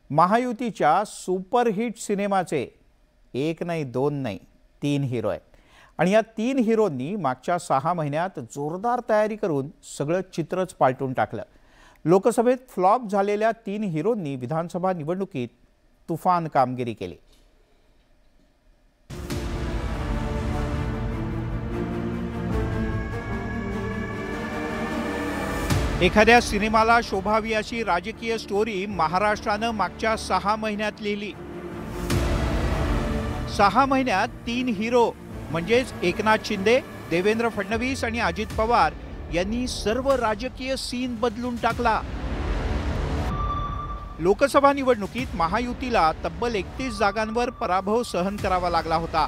महायुतीच्या सुपरहिट सिनेमाचे एक नाही दोन नाही 3 हिरो आहेत आणि या 3 हिरोंनी मागच्या 6 महिन्यात जोरदार तयारी करून सगळं चित्रच पालटून टाकलं। लोकसभेत फ्लॉप झालेल्या 3 हिरोंनी विधानसभा निवडणुकीत तुफान कामगिरी केली। एखाद्या सिनेमाला शोभावी अशी राजकीय स्टोरी महाराष्ट्राने मागच्या 6 महिन्यात लिहिली। 6 महिन्यात 3 हिरो म्हणजेच एकनाथ शिंदे, देवेंद्र फडणवीस आणि अजित पवार यांनी सर्व राजकीय सीन बदलून टाकला। लोकसभा निवडणुकीत महायुतीला तब्बल 31 जागांवर पराभव सहन करावा लागला होता।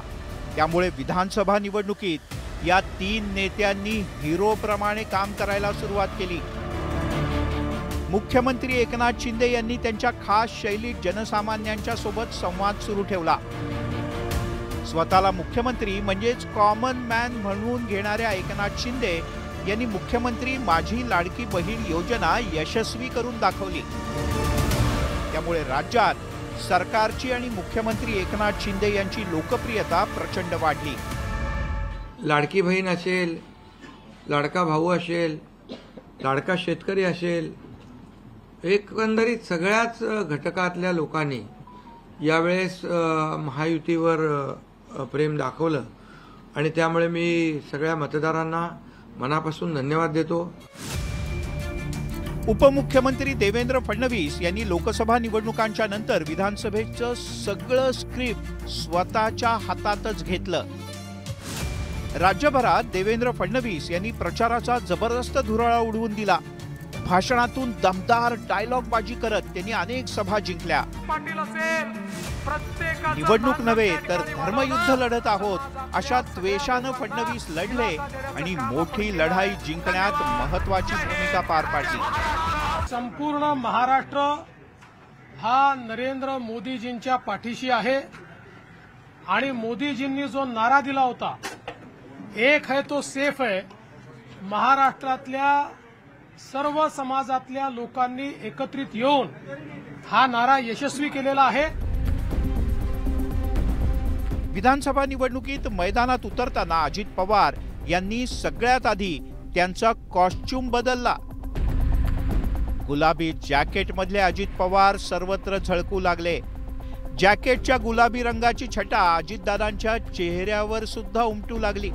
त्यामुळे विधानसभा निवडणुकीत या 3 नेत्यांनी हिरोप्रमाणे काम करायला सुरुवात केली। मुख्यमंत्री एकनाथ शिंदे यांनी त्यांच्या खास शैलीत जनसामान्यांच्या सोबत संवाद सुरू ठेवला। स्वतःला मुख्यमंत्री म्हणजेच कॉमन मॅन म्हणून घेणाऱ्या एकनाथ शिंदे यांनी मुख्यमंत्री माझी लाडकी बहीण योजना यशस्वी करून दाखवली। त्यामुळे राज्यात सरकारची आणि मुख्यमंत्री एकनाथ शिंदे यांची लोकप्रियता प्रचंड वाढली। लाडकी बहीण असेल, लाडका भाऊ असेल, लाडका शेतकरी असेल, एकंदरीत सगळ्याच घटकातल्या लोकांनी यावेळेस महायुतीवर प्रेम दाखवलं आणि त्यामुळे मी सगळ्या मतदारांना मनापासून धन्यवाद देतो। उपमुख्यमंत्री देवेंद्र फडणवीस यांनी लोकसभा निवडणुकांच्या नंतर विधानसभेचं सगळं स्क्रिप्ट स्वतःच्या हातातच घेतलं। राज्यभरात देवेंद्र फडणवीस यांनी प्रचाराचा जबरदस्त धुराळा उडवून दिला। भाषणातून दमदार डायलॉगबाजी करत त्यांनी अनेक सभा जिंकल्या। निवडणूक नव्हे तर धर्मयुद्ध लढत आहोत अशा त्वेषानं फडणवीस लढले आणि मोठी लढाई जिंकण्यात महत्त्वाची भूमिका पार पाडली। संपूर्ण महाराष्ट्र हा नरेंद्र मोदीजींच्या पाठीशी आहे आणि मोदीजींनी जो नारा दिला होता, एक है तो सेफ है, महाराष्ट्रातल्या सर्व समाजातल्या लोकांनी एकत्रित येऊन हा नारा यशस्वी केलेला आहे। विधानसभा निवडणुकीत मैदानात उतरताना अजित पवार यांनी सगळ्यात आधी त्यांचा कॉस्ट्यूम बदलला। गुलाबी जॅकेटमधले अजित पवार सर्वत्र झळकू लागले। जॅकेटच्या गुलाबी रंगाची छटा अजितदादांच्या चेहऱ्यावर सुद्धा उमटू लागली।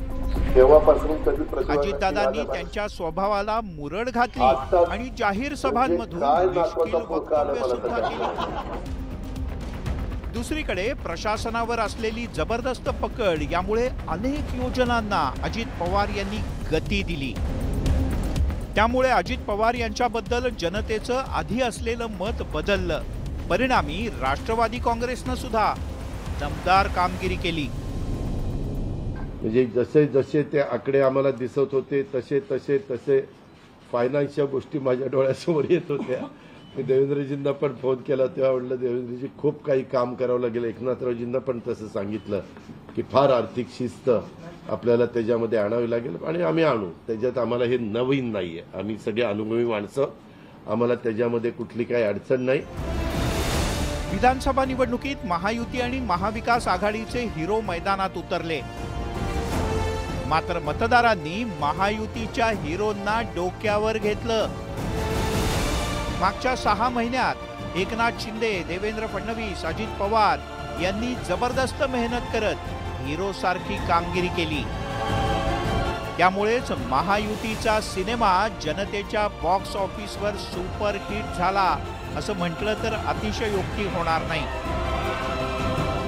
अजितदादांनी त्यांच्या स्वभावाला मुरड घातली आणि जाहीर सभांमधून मिश्किल वक्तव्य सुद्धा केली। दुसरीकडे प्रशासनावर असलेली जबरदस्त पकड यामुळे अनेक योजनांना अजित पवार यांनी गती दिली। त्यामुळे अजित पवार यांच्याबद्दल जनतेचं आधी असलेलं मत बदललं। परिणामी राष्ट्रवादी काँग्रेसने सुद्धा दमदार कामगिरी केली। म्हणजे जसे जसे ते आकडे आम्हाला दिसत होते तसे तसे तसे फायनान्सच्या गोष्टी माझ्या डोळ्यासमोर येत होत्या। मी देवेंद्रजींना पण फोन केला तेव्हा म्हटलं देवेंद्रजी खूप काही काम करावं लागेल। एकनाथरावजींना पण तसं सांगितलं की फार आर्थिक शिस्त आपल्याला त्याच्यामध्ये आणावी लागेल आणि आम्ही आणू। त्याच्यात आम्हाला हे नवीन नाहीये, आम्ही सगळे अनुभवी माणसं, आम्हाला त्याच्यामध्ये कुठली काही अडचण नाही। विधानसभा निवडणुकीत महायुती आणि महाविकास आघाडीचे हिरो मैदानात उतरले। मात्र मतदारांनी महायुतीच्या हिरोंना डोक्यावर घेतलं। मागच्या 6 महिन्यात एकनाथ शिंदे, देवेंद्र फडणवीस, अजित पवार यांनी जबरदस्त मेहनत करत हिरोसारखी कामगिरी केली। त्यामुळेच महायुतीचा सिनेमा जनतेच्या बॉक्स ऑफिसवर सुपरहिट झाला असं म्हटलं तर अतिशयोक्ती होणार नाही।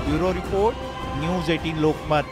Bureau report, news 18 Lokmat.